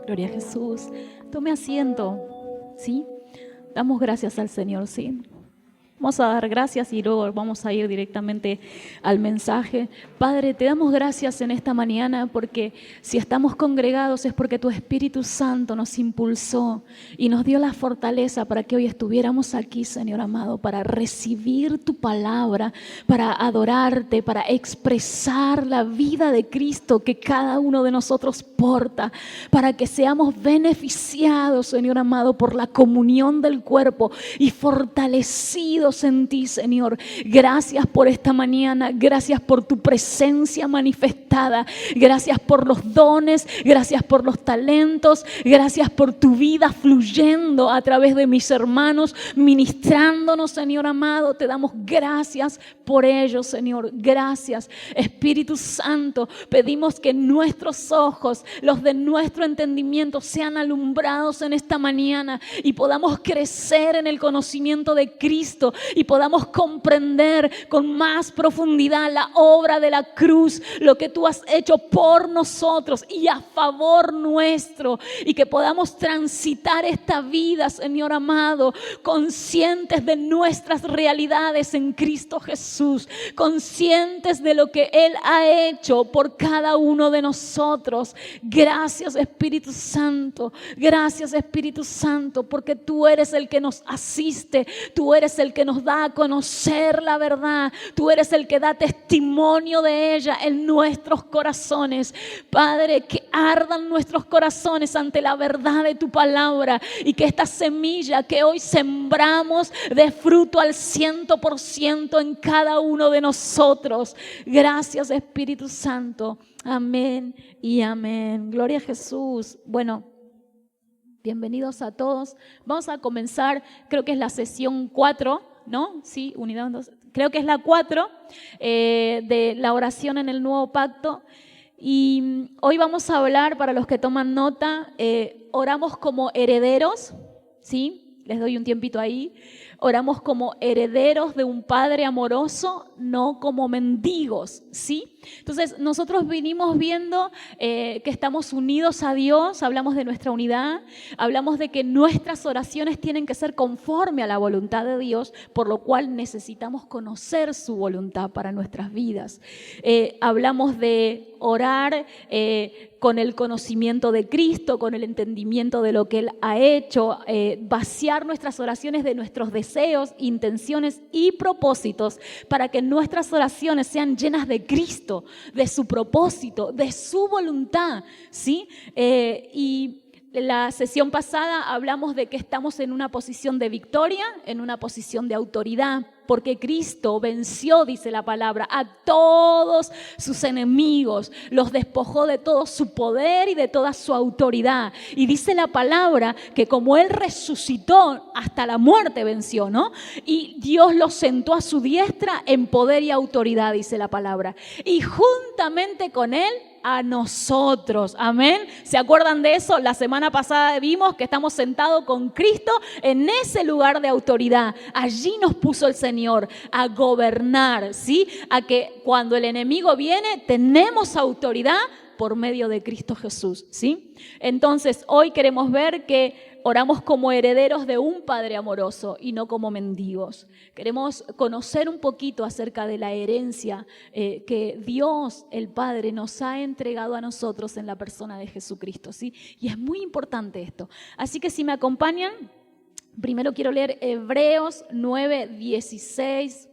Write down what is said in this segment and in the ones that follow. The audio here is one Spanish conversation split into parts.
Gloria a Jesús. Tome asiento, ¿sí? Damos gracias al Señor, ¿sí? Vamos a dar gracias y luego vamos a ir directamente al mensaje. Padre, te damos gracias en esta mañana porque si estamos congregados es porque tu Espíritu Santo nos impulsó y nos dio la fortaleza para que hoy estuviéramos aquí, Señor amado, para recibir tu palabra, para adorarte, para expresar la vida de Cristo que cada uno de nosotros porta, para que seamos beneficiados, Señor amado, por la comunión del cuerpo y fortalecidos en ti, Señor. Gracias por esta mañana, gracias por tu presencia manifestada, gracias por los dones, gracias por los talentos, gracias por tu vida fluyendo a través de mis hermanos, ministrándonos, Señor amado. Te damos gracias por ello, Señor. Gracias, Espíritu Santo. Pedimos que nuestros ojos, los de nuestro entendimiento, sean alumbrados en esta mañana y podamos crecer en el conocimiento de Cristo y podamos comprender con más profundidad la obra de la cruz, lo que tú has hecho por nosotros y a favor nuestro, y que podamos transitar esta vida, Señor amado, conscientes de nuestras realidades en Cristo Jesús, conscientes de lo que Él ha hecho por cada uno de nosotros. Gracias, Espíritu Santo, gracias, Espíritu Santo, porque tú eres el que nos asiste, tú eres el que nos da a conocer la verdad, tú eres el que da testimonio de ella en nuestros corazones. Padre, que ardan nuestros corazones ante la verdad de tu palabra y que esta semilla que hoy sembramos dé fruto al 100% en cada uno de nosotros. Gracias, Espíritu Santo. Amén y amén. Gloria a Jesús. Bueno, bienvenidos a todos. Vamos a comenzar, creo que es la sesión 4, ¿no? Sí, unidad 2. Creo que es la 4 de la oración en el nuevo pacto. Y hoy vamos a hablar, para los que toman nota, oramos como herederos, ¿sí? Les doy un tiempito ahí. Oramos como herederos de un Padre amoroso, no como mendigos, ¿sí? Entonces, nosotros vinimos viendo que estamos unidos a Dios, hablamos de nuestra unidad, hablamos de que nuestras oraciones tienen que ser conforme a la voluntad de Dios, por lo cual necesitamos conocer su voluntad para nuestras vidas. Hablamos de orar con el conocimiento de Cristo, con el entendimiento de lo que Él ha hecho, vaciar nuestras oraciones de nuestros deseos, intenciones y propósitos para que nuestras oraciones sean llenas de Cristo, de su propósito, de su voluntad, ¿sí? Y la sesión pasada hablamos de que estamos en una posición de victoria, en una posición de autoridad, porque Cristo venció, dice la palabra, a todos sus enemigos, los despojó de todo su poder y de toda su autoridad. Y dice la palabra que como Él resucitó, hasta la muerte venció, ¿no? Y Dios lo sentó a su diestra en poder y autoridad, dice la palabra. Y juntamente con Él, a nosotros, amén. ¿Se acuerdan de eso? La semana pasada vimos que estamos sentados con Cristo en ese lugar de autoridad. Allí nos puso el Señor a gobernar, ¿sí? A que cuando el enemigo viene tenemos autoridad por medio de Cristo Jesús, ¿sí? Entonces hoy queremos ver que oramos como herederos de un Padre amoroso y no como mendigos. Queremos conocer un poquito acerca de la herencia que Dios, el Padre, nos ha entregado a nosotros en la persona de Jesucristo, ¿sí? Y es muy importante esto. Así que si me acompañan, primero quiero leer Hebreos 9:16.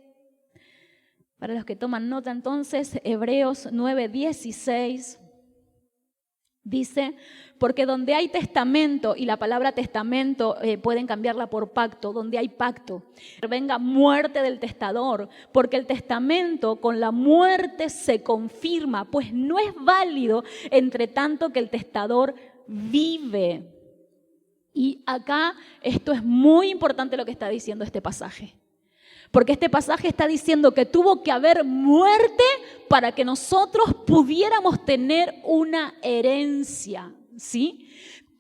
Para los que toman nota entonces, Hebreos 9:16. Dice, porque donde hay testamento, y la palabra testamento pueden cambiarla por pacto, donde hay pacto, venga muerte del testador, porque el testamento con la muerte se confirma, pues no es válido entre tanto que el testador vive. Y acá esto es muy importante lo que está diciendo este pasaje. Porque este pasaje está diciendo que tuvo que haber muerte para que nosotros pudiéramos tener una herencia, ¿sí?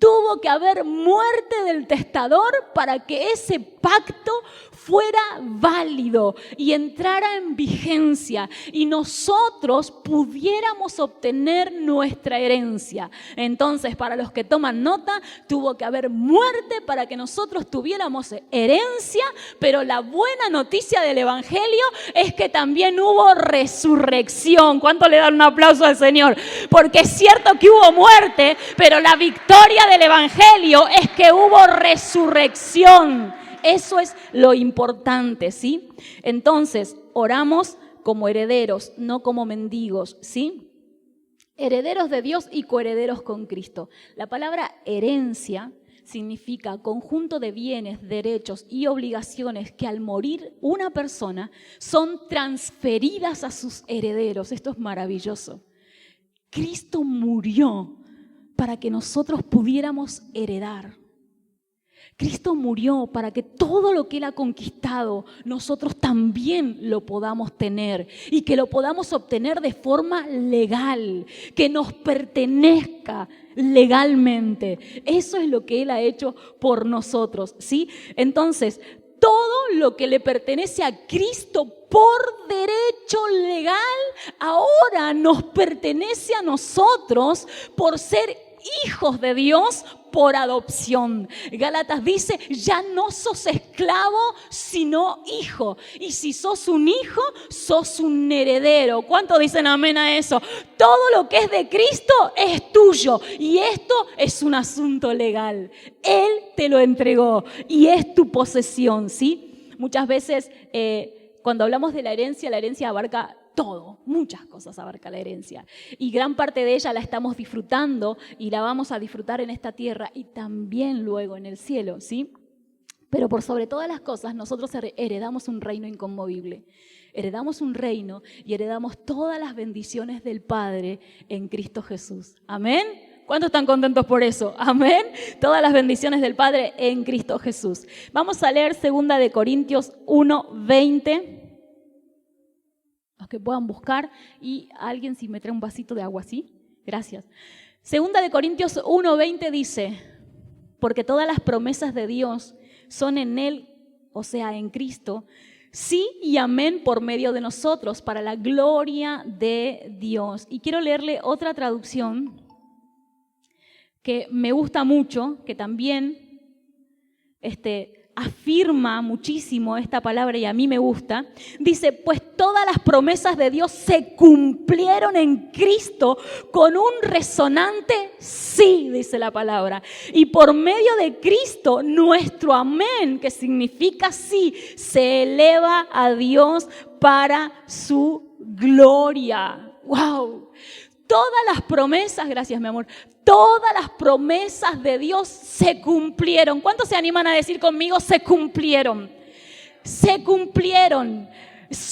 tuvo que haber muerte del testador para que ese pacto fuera válido y entrara en vigencia y nosotros pudiéramos obtener nuestra herencia. Entonces, para los que toman nota, tuvo que haber muerte para que nosotros tuviéramos herencia, pero la buena noticia del Evangelio es que también hubo resurrección. ¿Cuánto le dan un aplauso al Señor? Porque es cierto que hubo muerte, pero la victoria del Evangelio es que hubo resurrección. Eso es lo importante, ¿sí? Entonces, oramos como herederos, no como mendigos, ¿sí? Herederos de Dios y coherederos con Cristo. La palabra herencia significa conjunto de bienes, derechos y obligaciones que al morir una persona son transferidas a sus herederos. Esto es maravilloso. Cristo murió para que nosotros pudiéramos heredar. Cristo murió para que todo lo que Él ha conquistado, nosotros también lo podamos tener y que lo podamos obtener de forma legal, que nos pertenezca legalmente. Eso es lo que Él ha hecho por nosotros, ¿sí? Entonces, todo lo que le pertenece a Cristo por derecho legal, ahora nos pertenece a nosotros por ser hijos de Dios por adopción. Gálatas dice, ya no sos esclavo, sino hijo. Y si sos un hijo, sos un heredero. ¿Cuántos dicen amén a eso? Todo lo que es de Cristo es tuyo. Y esto es un asunto legal. Él te lo entregó y es tu posesión, ¿sí? Muchas veces cuando hablamos de la herencia abarca todo, muchas cosas abarca la herencia. Y gran parte de ella la estamos disfrutando y la vamos a disfrutar en esta tierra y también luego en el cielo, ¿sí? Pero por sobre todas las cosas, nosotros heredamos un reino inconmovible. Heredamos un reino y heredamos todas las bendiciones del Padre en Cristo Jesús. ¿Amén? ¿Cuántos están contentos por eso? Amén. Todas las bendiciones del Padre en Cristo Jesús. Vamos a leer 2 de Corintios 1:20. Los que puedan buscar y alguien si me trae un vasito de agua, ¿sí? Gracias. 2 de Corintios 1:20 dice, porque todas las promesas de Dios son en Él, o sea, en Cristo, sí y amén por medio de nosotros, para la gloria de Dios. Y quiero leerle otra traducción que me gusta mucho, que también afirma muchísimo esta palabra y a mí me gusta. Dice, pues todas las promesas de Dios se cumplieron en Cristo con un resonante sí, dice la palabra. Y por medio de Cristo, nuestro amén, que significa sí, se eleva a Dios para su gloria. ¡Wow! Todas las promesas, gracias mi amor, todas las promesas de Dios se cumplieron. ¿Cuántos se animan a decir conmigo? Se cumplieron. Se cumplieron.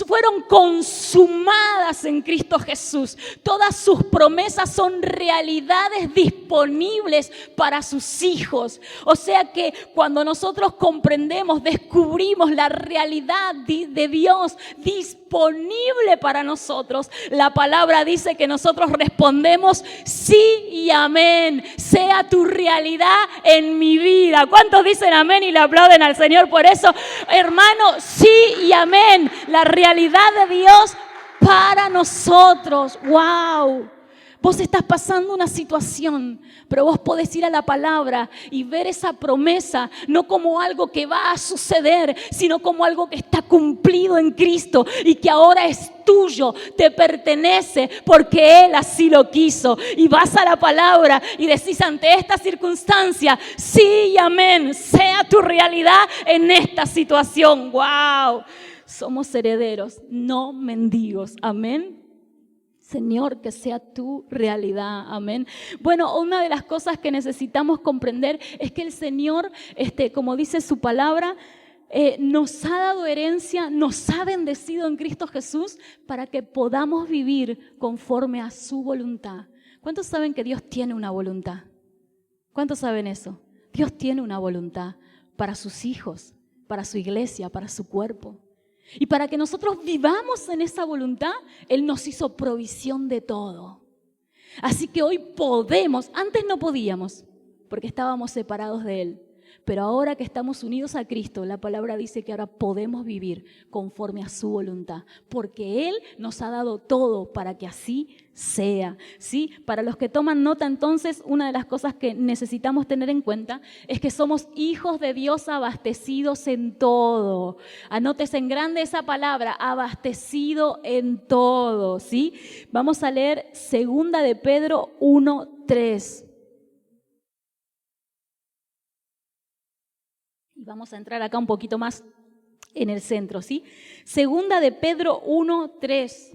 Fueron consumadas en Cristo Jesús. Todas sus promesas son realidades disponibles para sus hijos. O sea que cuando nosotros comprendemos, descubrimos la realidad de Dios disponible para nosotros, la palabra dice que nosotros respondemos sí y amén. Sea tu realidad en mi vida. ¿Cuántos dicen amén y le aplauden al Señor por eso? Hermano, sí y amén. La realidad de Dios para nosotros. ¡Wow! Vos estás pasando una situación, pero vos podés ir a la palabra y ver esa promesa no como algo que va a suceder, sino como algo que está cumplido en Cristo y que ahora es tuyo, te pertenece porque Él así lo quiso. Y vas a la palabra y decís ante esta circunstancia, sí y amén, sea tu realidad en esta situación. ¡Wow! Somos herederos, no mendigos. Amén. Señor, que sea tu realidad. Amén. Bueno, una de las cosas que necesitamos comprender es que el Señor, como dice su palabra, nos ha dado herencia, nos ha bendecido en Cristo Jesús para que podamos vivir conforme a su voluntad. ¿Cuántos saben que Dios tiene una voluntad? ¿Cuántos saben eso? Dios tiene una voluntad para sus hijos, para su iglesia, para su cuerpo. Y para que nosotros vivamos en esa voluntad, Él nos hizo provisión de todo. Así que hoy podemos, antes no podíamos, porque estábamos separados de Él. Pero ahora que estamos unidos a Cristo, la palabra dice que ahora podemos vivir conforme a su voluntad, porque Él nos ha dado todo para que así sea, ¿sí? Para los que toman nota, entonces, una de las cosas que necesitamos tener en cuenta es que somos hijos de Dios abastecidos en todo. Anótese en grande esa palabra, abastecido en todo, ¿sí? Vamos a leer 2 de Pedro 1:3. Y vamos a entrar acá un poquito más en el centro, ¿sí? 2 de Pedro 1:3.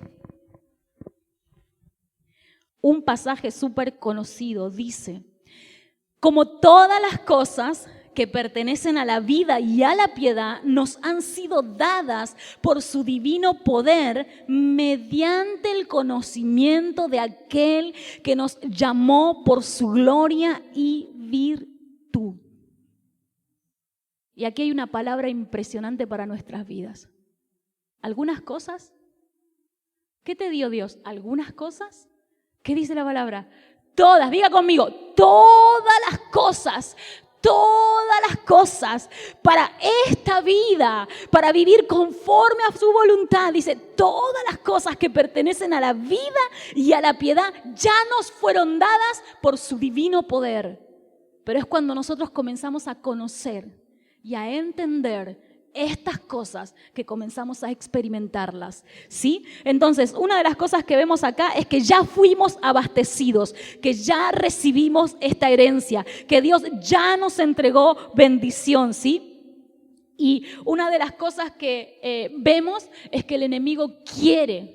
Un pasaje súper conocido dice: como todas las cosas que pertenecen a la vida y a la piedad nos han sido dadas por su divino poder mediante el conocimiento de aquel que nos llamó por su gloria y virtud. Y aquí hay una palabra impresionante para nuestras vidas. ¿Algunas cosas? ¿Qué te dio Dios? ¿Algunas cosas? ¿Qué dice la palabra? Todas, diga conmigo, todas las cosas para esta vida, para vivir conforme a su voluntad. Dice, todas las cosas que pertenecen a la vida y a la piedad ya nos fueron dadas por su divino poder. Pero es cuando nosotros comenzamos a conocer y a entender estas cosas que comenzamos a experimentarlas, ¿sí? Entonces, una de las cosas que vemos acá es que ya fuimos abastecidos, que ya recibimos esta herencia, que Dios ya nos entregó bendición, ¿sí? Y una de las cosas que vemos es que el enemigo quiere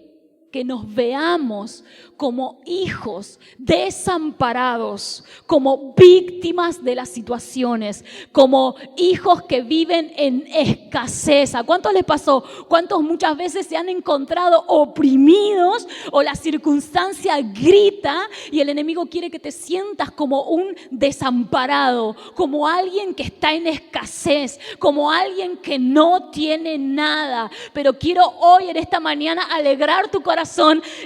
que nos veamos como hijos desamparados, como víctimas de las situaciones, como hijos que viven en escasez. ¿A cuántos les pasó? ¿Cuántos muchas veces se han encontrado oprimidos o la circunstancia grita y el enemigo quiere que te sientas como un desamparado, como alguien que está en escasez, como alguien que no tiene nada? Pero quiero hoy, en esta mañana, alegrar tu corazón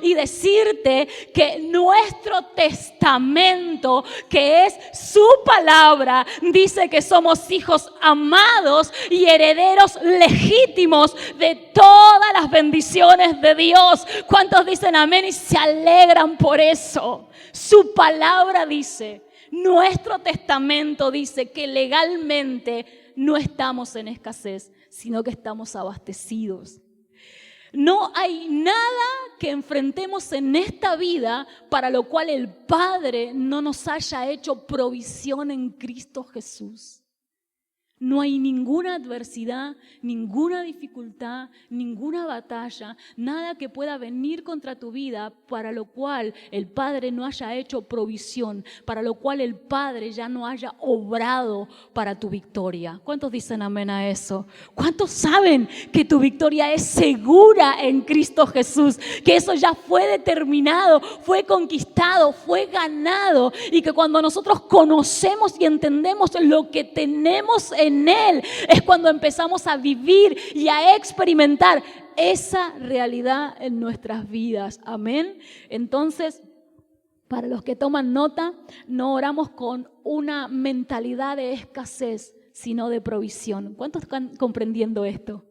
y decirte que nuestro testamento, que es su palabra, dice que somos hijos amados y herederos legítimos de todas las bendiciones de Dios. ¿Cuántos dicen amén y se alegran por eso? Su palabra dice, nuestro testamento dice que legalmente no estamos en escasez, sino que estamos abastecidos. No hay nada que enfrentemos en esta vida para lo cual el Padre no nos haya hecho provisión en Cristo Jesús. No hay ninguna adversidad, ninguna dificultad, ninguna batalla, nada que pueda venir contra tu vida para lo cual el Padre no haya hecho provisión, para lo cual el Padre ya no haya obrado para tu victoria. ¿Cuántos dicen amén a eso? ¿Cuántos saben que tu victoria es segura en Cristo Jesús? Que eso ya fue determinado, fue conquistado, fue ganado, y que cuando nosotros conocemos y entendemos lo que tenemos en Él, es cuando empezamos a vivir y a experimentar esa realidad en nuestras vidas. Amén. Entonces, para los que toman nota, no oramos con una mentalidad de escasez, sino de provisión. ¿Cuántos están comprendiendo esto?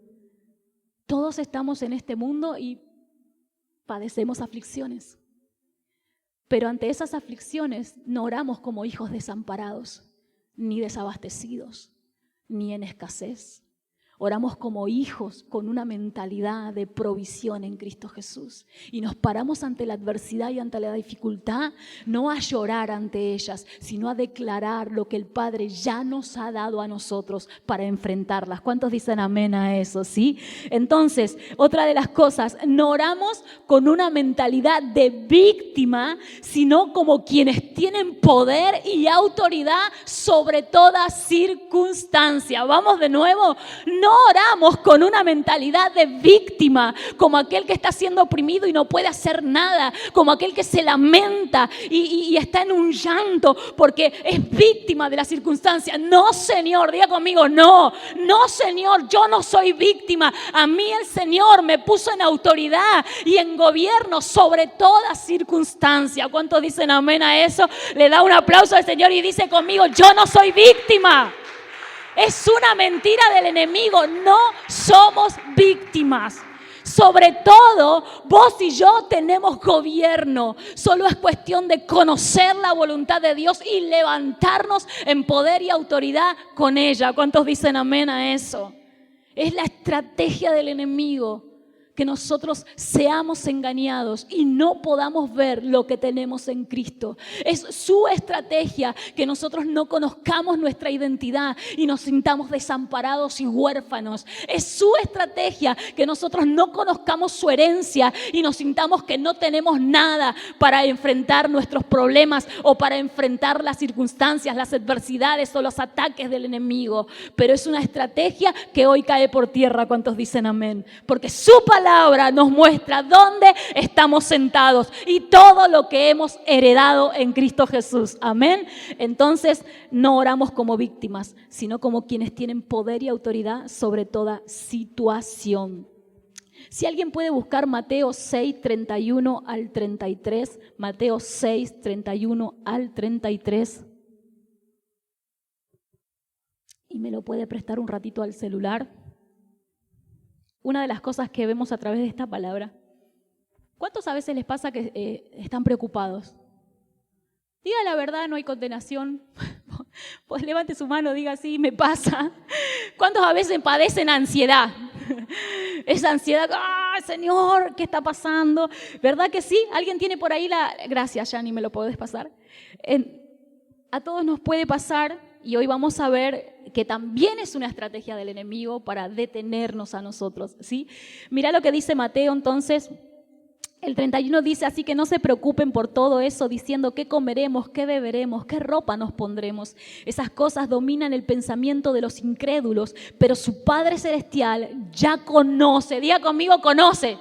Todos estamos en este mundo y padecemos aflicciones. Pero ante esas aflicciones no oramos como hijos desamparados, ni desabastecidos, ni en escasez. Oramos como hijos con una mentalidad de provisión en Cristo Jesús. Y nos paramos ante la adversidad y ante la dificultad, no a llorar ante ellas, sino a declarar lo que el Padre ya nos ha dado a nosotros para enfrentarlas. ¿Cuántos dicen amén a eso? ¿Sí? Entonces, otra de las cosas, no oramos con una mentalidad de víctima, sino como quienes tienen poder y autoridad sobre toda circunstancia. Vamos de nuevo. No no oramos con una mentalidad de víctima, como aquel que está siendo oprimido y no puede hacer nada, como aquel que se lamenta y está en un llanto porque es víctima de la circunstancia. No, Señor, diga conmigo, no, Señor, yo no soy víctima. A mí el Señor me puso en autoridad y en gobierno sobre toda circunstancia. ¿Cuántos dicen amén a eso? Le da un aplauso al Señor y dice conmigo, yo no soy víctima. Es una mentira del enemigo, no somos víctimas. Sobre todo, vos y yo tenemos gobierno. Solo es cuestión de conocer la voluntad de Dios y levantarnos en poder y autoridad con ella. ¿Cuántos dicen amén a eso? Es la estrategia del enemigo, que nosotros seamos engañados y no podamos ver lo que tenemos en Cristo. Es su estrategia que nosotros no conozcamos nuestra identidad y nos sintamos desamparados y huérfanos. Es su estrategia que nosotros no conozcamos su herencia y nos sintamos que no tenemos nada para enfrentar nuestros problemas o para enfrentar las circunstancias, las adversidades o los ataques del enemigo. Pero es una estrategia que hoy cae por tierra. ¿Cuántos dicen amén? Porque su palabra nos muestra dónde estamos sentados y todo lo que hemos heredado en Cristo Jesús. Amén. Entonces no oramos como víctimas, sino como quienes tienen poder y autoridad sobre toda situación. Si alguien puede buscar Mateo 6, 31 al 33, Mateo 6, 31 al 33, y me lo puede prestar un ratito al celular. Una de las cosas que vemos a través de esta palabra, ¿cuántos a veces les pasa que están preocupados? Diga la verdad, no hay condenación. Pues levante su mano, diga sí, me pasa. ¿Cuántos a veces padecen ansiedad? Esa ansiedad, ¡ah, Señor, qué está pasando! ¿Verdad que sí? ¿Alguien tiene por ahí la...? Gracias, Yani, me lo podés pasar. A todos nos puede pasar. Y hoy vamos a ver que también es una estrategia del enemigo para detenernos a nosotros, ¿sí? Mira lo que dice Mateo, entonces, el 31 dice, así que no se preocupen por todo eso, diciendo qué comeremos, qué beberemos, qué ropa nos pondremos. Esas cosas dominan el pensamiento de los incrédulos, pero su Padre Celestial ya conoce. Diga conmigo, conoce.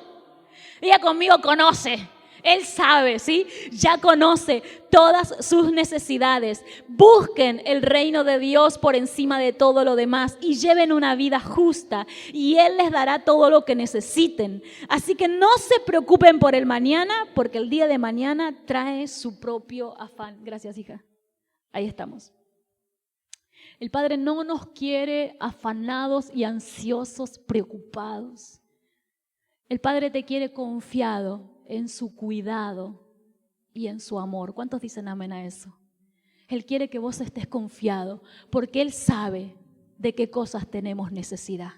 Diga conmigo, conoce. Él sabe, ¿sí? Ya conoce todas sus necesidades. Busquen el reino de Dios por encima de todo lo demás y lleven una vida justa y Él les dará todo lo que necesiten. Así que no se preocupen por el mañana, porque el día de mañana trae su propio afán. Gracias, hija. Ahí estamos. El Padre no nos quiere afanados y ansiosos, preocupados. El Padre te quiere confiado en su cuidado y en su amor. ¿Cuántos dicen amén a eso? Él quiere que vos estés confiado porque Él sabe de qué cosas tenemos necesidad.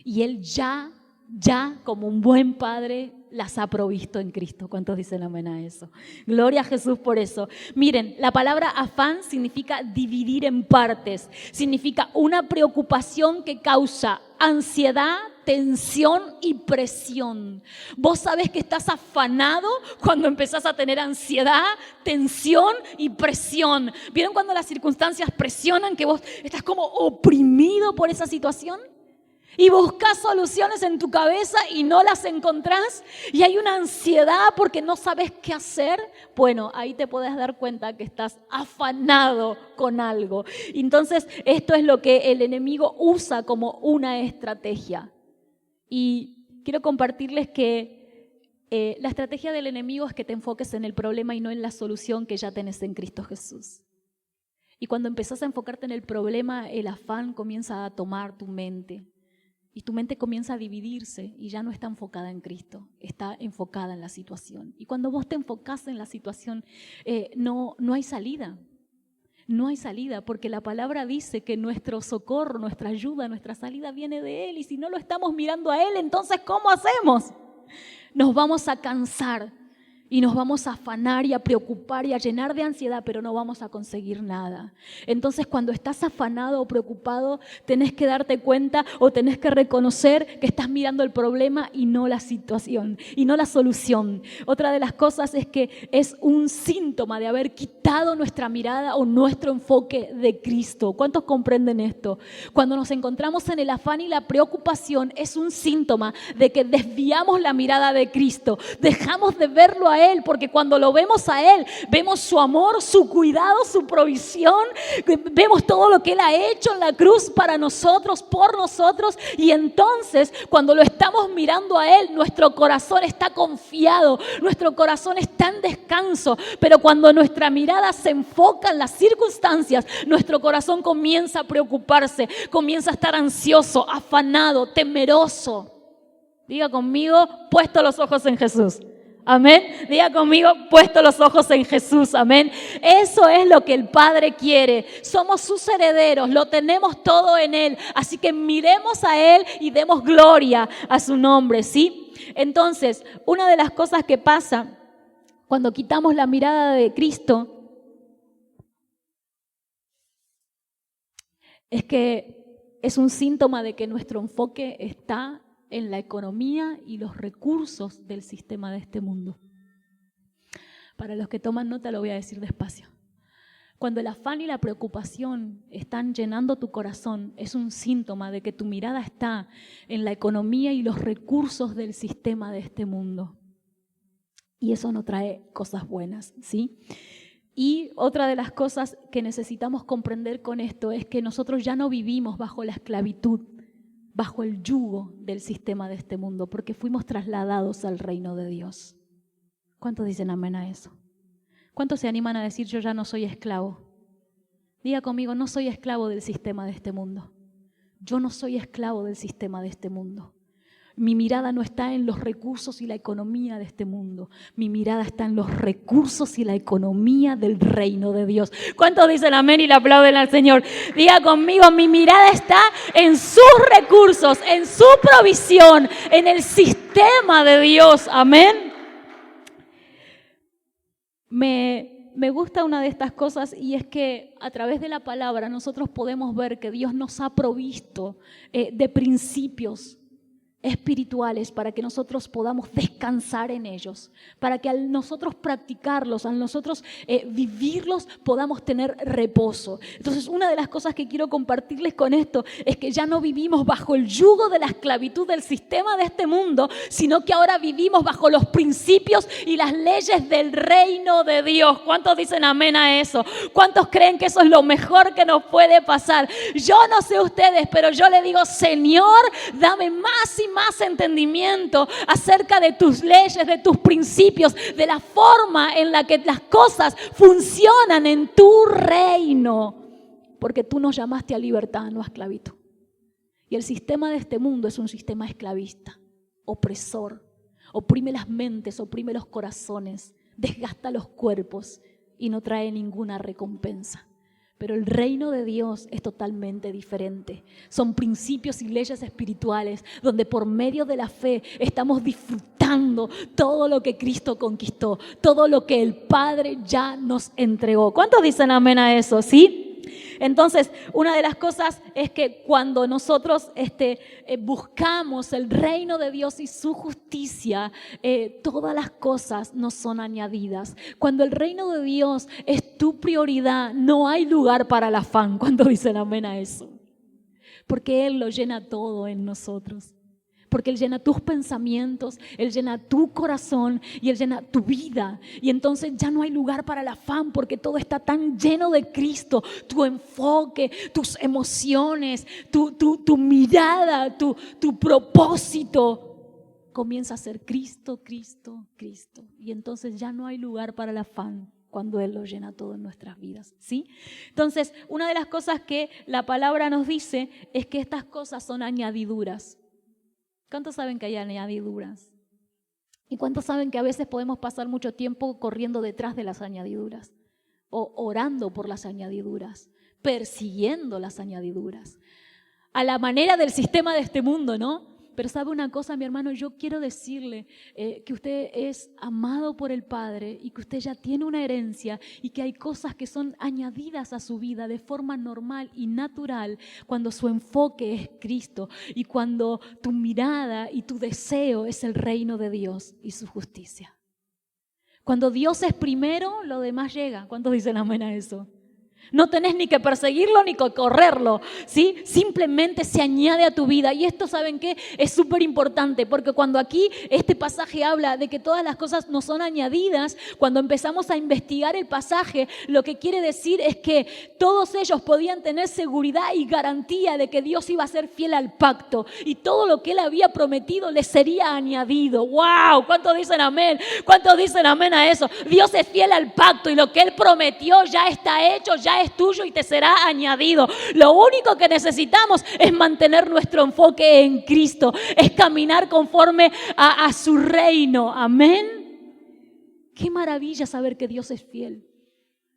Y Él ya como un buen Padre las ha provisto en Cristo. ¿Cuántos dicen amén a eso? Gloria a Jesús por eso. Miren, la palabra afán significa dividir en partes. Significa una preocupación que causa ansiedad, tensión y presión. Vos sabés que estás afanado cuando empezás a tener ansiedad, tensión y presión. ¿Vieron cuando las circunstancias presionan que vos estás como oprimido por esa situación? Y buscas soluciones en tu cabeza y no las encontrás y hay una ansiedad porque no sabes qué hacer. Bueno, ahí te puedes dar cuenta que estás afanado con algo. Entonces, esto es lo que el enemigo usa como una estrategia. Y quiero compartirles que la estrategia del enemigo es que te enfoques en el problema y no en la solución que ya tenés en Cristo Jesús. Y cuando empezás a enfocarte en el problema, el afán comienza a tomar tu mente. Y tu mente comienza a dividirse y ya no está enfocada en Cristo, está enfocada en la situación. Y cuando vos te enfocás en la situación, no hay salida. No hay salida, porque la palabra dice que nuestro socorro, nuestra ayuda, nuestra salida viene de Él. Y si no lo estamos mirando a Él, entonces ¿cómo hacemos? Nos vamos a cansar. Y nos vamos a afanar y a preocupar y a llenar de ansiedad, pero no vamos a conseguir nada. Entonces, cuando estás afanado o preocupado, tenés que darte cuenta o tenés que reconocer que estás mirando el problema y no la situación, y no la solución. Otra de las cosas es que es un síntoma de haber quitado nuestra mirada o nuestro enfoque de Cristo. ¿Cuántos comprenden esto? Cuando nos encontramos en el afán y la preocupación, es un síntoma de que desviamos la mirada de Cristo. Dejamos de verlo a Él, porque cuando lo vemos a Él, vemos su amor, su cuidado, su provisión, vemos todo lo que Él ha hecho en la cruz para nosotros, por nosotros, y entonces cuando lo estamos mirando a Él, nuestro corazón está confiado, nuestro corazón está en descanso, pero cuando nuestra mirada se enfoca en las circunstancias, nuestro corazón comienza a preocuparse, comienza a estar ansioso, afanado, temeroso. Diga conmigo, puesto los ojos en Jesús. Amén. Diga conmigo, puesto los ojos en Jesús. Amén. Eso es lo que el Padre quiere. Somos sus herederos, lo tenemos todo en Él. Así que miremos a Él y demos gloria a su nombre, ¿sí? Entonces, una de las cosas que pasa cuando quitamos la mirada de Cristo es que es un síntoma de que nuestro enfoque está en la economía y los recursos del sistema de este mundo. Para los que toman nota lo voy a decir despacio. Cuando el afán y la preocupación están llenando tu corazón, es un síntoma de que tu mirada está en la economía y los recursos del sistema de este mundo. Y eso no trae cosas buenas, ¿sí? Y otra de las cosas que necesitamos comprender con esto es que nosotros ya no vivimos bajo la esclavitud, bajo el yugo del sistema de este mundo, porque fuimos trasladados al reino de Dios. ¿Cuántos dicen amén a eso? ¿Cuántos se animan a decir yo ya no soy esclavo? Diga conmigo, no soy esclavo del sistema de este mundo. Yo no soy esclavo del sistema de este mundo. Mi mirada no está en los recursos y la economía de este mundo. Mi mirada está en los recursos y la economía del reino de Dios. ¿Cuántos dicen amén y le aplauden al Señor? Diga conmigo, mi mirada está en sus recursos, en su provisión, en el sistema de Dios. Amén. Me gusta una de estas cosas y es que a través de la palabra nosotros podemos ver que Dios nos ha provisto de principios espirituales para que nosotros podamos descansar en ellos, para que al nosotros practicarlos, al nosotros vivirlos, podamos tener reposo. Entonces, una de las cosas que quiero compartirles con esto es que ya no vivimos bajo el yugo de la esclavitud del sistema de este mundo, sino que ahora vivimos bajo los principios y las leyes del reino de Dios. ¿Cuántos dicen amén a eso? ¿Cuántos creen que eso es lo mejor que nos puede pasar? Yo no sé ustedes, pero yo le digo, Señor, dame más y más entendimiento acerca de tus leyes, de tus principios, de la forma en la que las cosas funcionan en tu reino, porque tú nos llamaste a libertad, no a esclavitud. Y el sistema de este mundo es un sistema esclavista, opresor, oprime las mentes, oprime los corazones, desgasta los cuerpos y no trae ninguna recompensa. Pero el reino de Dios es totalmente diferente. Son principios y leyes espirituales donde por medio de la fe estamos disfrutando todo lo que Cristo conquistó, todo lo que el Padre ya nos entregó. ¿Cuántos dicen amén a eso? ¿Sí? Entonces, una de las cosas es que cuando nosotros buscamos el reino de Dios y su justicia, todas las cosas nos son añadidas. Cuando el reino de Dios es tu prioridad, no hay lugar para el afán. ¿Cuántos dicen amén a eso? Porque Él lo llena todo en nosotros. Porque Él llena tus pensamientos, Él llena tu corazón y Él llena tu vida. Y entonces ya no hay lugar para el afán porque todo está tan lleno de Cristo. Tu enfoque, tus emociones, tu mirada, tu propósito comienza a ser Cristo, Cristo, Cristo. Y entonces ya no hay lugar para el afán cuando Él lo llena todo en nuestras vidas, ¿sí? Entonces, una de las cosas que la palabra nos dice es que estas cosas son añadiduras. ¿Cuántos saben que hay añadiduras? ¿Y cuántos saben que a veces podemos pasar mucho tiempo corriendo detrás de las añadiduras? O orando por las añadiduras, persiguiendo las añadiduras. A la manera del sistema de este mundo, ¿no? Pero ¿sabe una cosa, mi hermano? Yo quiero decirle que usted es amado por el Padre y que usted ya tiene una herencia y que hay cosas que son añadidas a su vida de forma normal y natural cuando su enfoque es Cristo y cuando tu mirada y tu deseo es el reino de Dios y su justicia. Cuando Dios es primero, lo demás llega. ¿Cuántos dicen amén a eso? No tenés ni que perseguirlo ni que correrlo, ¿sí? Simplemente se añade a tu vida. Y esto, ¿saben qué? Es súper importante, porque cuando aquí este pasaje habla de que todas las cosas no son añadidas, cuando empezamos a investigar el pasaje, lo que quiere decir es que todos ellos podían tener seguridad y garantía de que Dios iba a ser fiel al pacto y todo lo que Él había prometido les sería añadido. ¡Wow! ¿Cuántos dicen amén? ¿Cuántos dicen amén a eso? Dios es fiel al pacto y lo que Él prometió ya está hecho, ya es tuyo y te será añadido. Lo único que necesitamos es mantener nuestro enfoque en Cristo, es caminar conforme a su reino. Amén. Qué maravilla saber que Dios es fiel,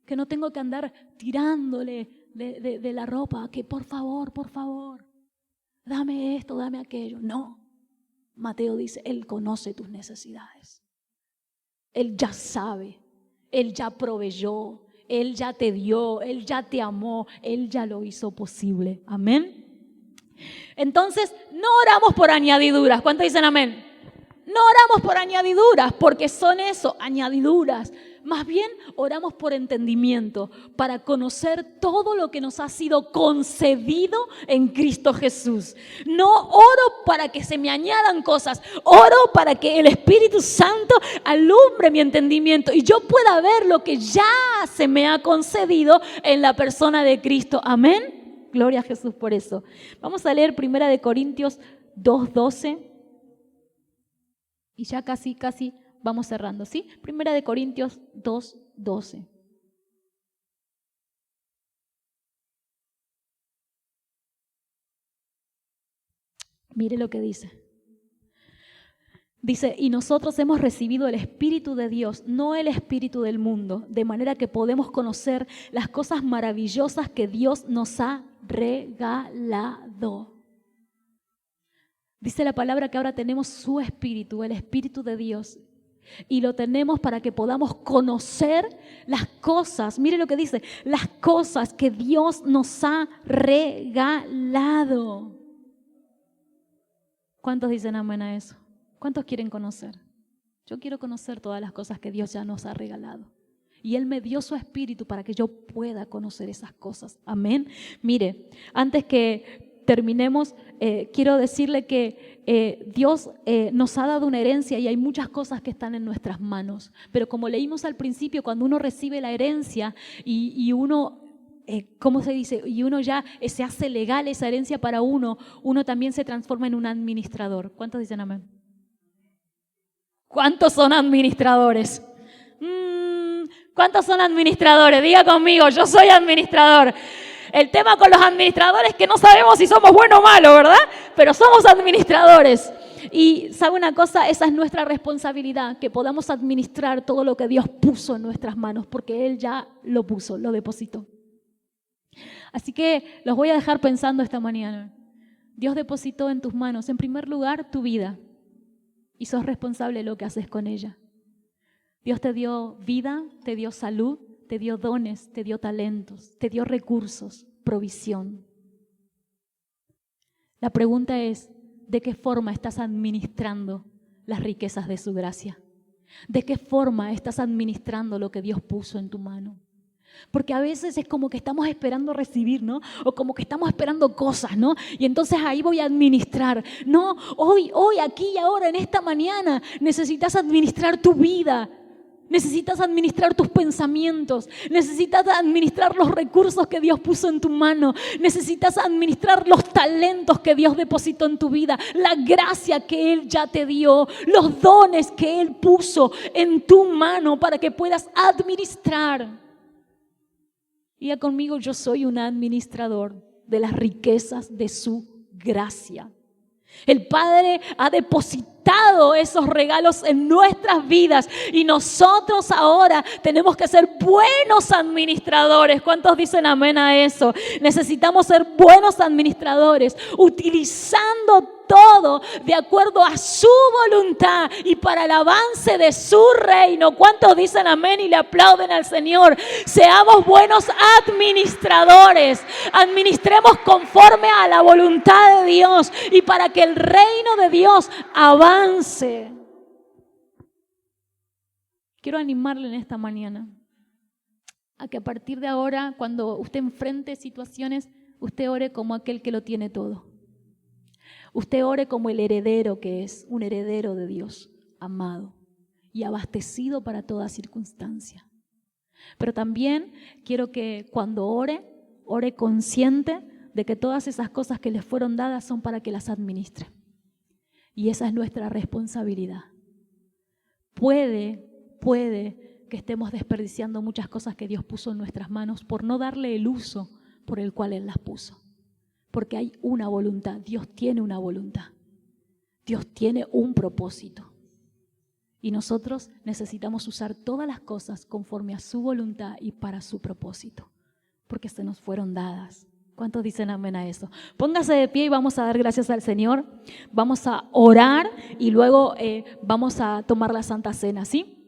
que no tengo que andar tirándole de la ropa, que por favor, dame esto, dame aquello. No, Mateo dice, Él conoce tus necesidades. Él ya sabe, Él ya proveyó, Él ya te dio, Él ya te amó, Él ya lo hizo posible. Amén. Entonces, no oramos por añadiduras. ¿Cuántos dicen amén? No oramos por añadiduras, porque son eso, añadiduras. Más bien oramos por entendimiento, para conocer todo lo que nos ha sido concedido en Cristo Jesús. No oro para que se me añadan cosas, oro para que el Espíritu Santo alumbre mi entendimiento y yo pueda ver lo que ya se me ha concedido en la persona de Cristo. Amén. Gloria a Jesús por eso. Vamos a leer 1 Corintios 2:12 y ya casi vamos cerrando, ¿sí? 1 Corintios 2:12. Mire lo que dice. Dice, y nosotros hemos recibido el Espíritu de Dios, no el espíritu del mundo, de manera que podemos conocer las cosas maravillosas que Dios nos ha regalado. Dice la palabra que ahora tenemos su Espíritu, el Espíritu de Dios. Y lo tenemos para que podamos conocer las cosas, mire lo que dice, las cosas que Dios nos ha regalado. ¿Cuántos dicen amén a eso? ¿Cuántos quieren conocer? Yo quiero conocer todas las cosas que Dios ya nos ha regalado. Y Él me dio su Espíritu para que yo pueda conocer esas cosas. Amén. Mire, antes que terminemos, quiero decirle que Dios nos ha dado una herencia y hay muchas cosas que están en nuestras manos. Pero como leímos al principio, cuando uno recibe la herencia y uno, ¿cómo se dice? Y uno ya se hace legal esa herencia para uno también se transforma en un administrador. ¿Cuántos dicen amén? ¿Cuántos son administradores? ¿Cuántos son administradores? Diga conmigo, yo soy administrador. El tema con los administradores es que no sabemos si somos buenos o malos, ¿verdad? Pero somos administradores. Y ¿sabe una cosa? Esa es nuestra responsabilidad, que podamos administrar todo lo que Dios puso en nuestras manos, porque Él ya lo puso, lo depositó. Así que los voy a dejar pensando esta mañana. Dios depositó en tus manos, en primer lugar, tu vida. Y sos responsable de lo que haces con ella. Dios te dio vida, te dio salud, te dio dones, te dio talentos, te dio recursos, provisión. La pregunta es, ¿de qué forma estás administrando las riquezas de su gracia? ¿De qué forma estás administrando lo que Dios puso en tu mano? Porque a veces es como que estamos esperando recibir, ¿no? O como que estamos esperando cosas, ¿no? Y entonces ahí voy a administrar. No, hoy, aquí y ahora, en esta mañana, necesitas administrar tu vida. Necesitas administrar tus pensamientos, necesitas administrar los recursos que Dios puso en tu mano, necesitas administrar los talentos que Dios depositó en tu vida, la gracia que Él ya te dio, los dones que Él puso en tu mano para que puedas administrar. Diga conmigo, yo soy un administrador de las riquezas de su gracia. El Padre ha depositado esos regalos en nuestras vidas y nosotros ahora tenemos que ser buenos administradores. ¿Cuántos dicen amén a eso? Necesitamos ser buenos administradores, utilizando todo de acuerdo a su voluntad y para el avance de su reino. ¿Cuántos dicen amén y le aplauden al Señor? Seamos buenos administradores, administremos conforme a la voluntad de Dios y para que el reino de Dios avance. Quiero animarle en esta mañana a que a partir de ahora, cuando usted enfrente situaciones, usted ore como aquel que lo tiene todo. Usted ore como el heredero que es, un heredero de Dios, amado y abastecido para toda circunstancia. Pero también quiero que cuando ore consciente de que todas esas cosas que le fueron dadas son para que las administre. Y esa es nuestra responsabilidad. Puede que estemos desperdiciando muchas cosas que Dios puso en nuestras manos por no darle el uso por el cual Él las puso. Porque hay una voluntad, Dios tiene una voluntad. Dios tiene un propósito. Y nosotros necesitamos usar todas las cosas conforme a su voluntad y para su propósito. Porque se nos fueron dadas. ¿Cuántos dicen amén a eso? Póngase de pie y vamos a dar gracias al Señor. Vamos a orar y luego vamos a tomar la Santa Cena, ¿sí?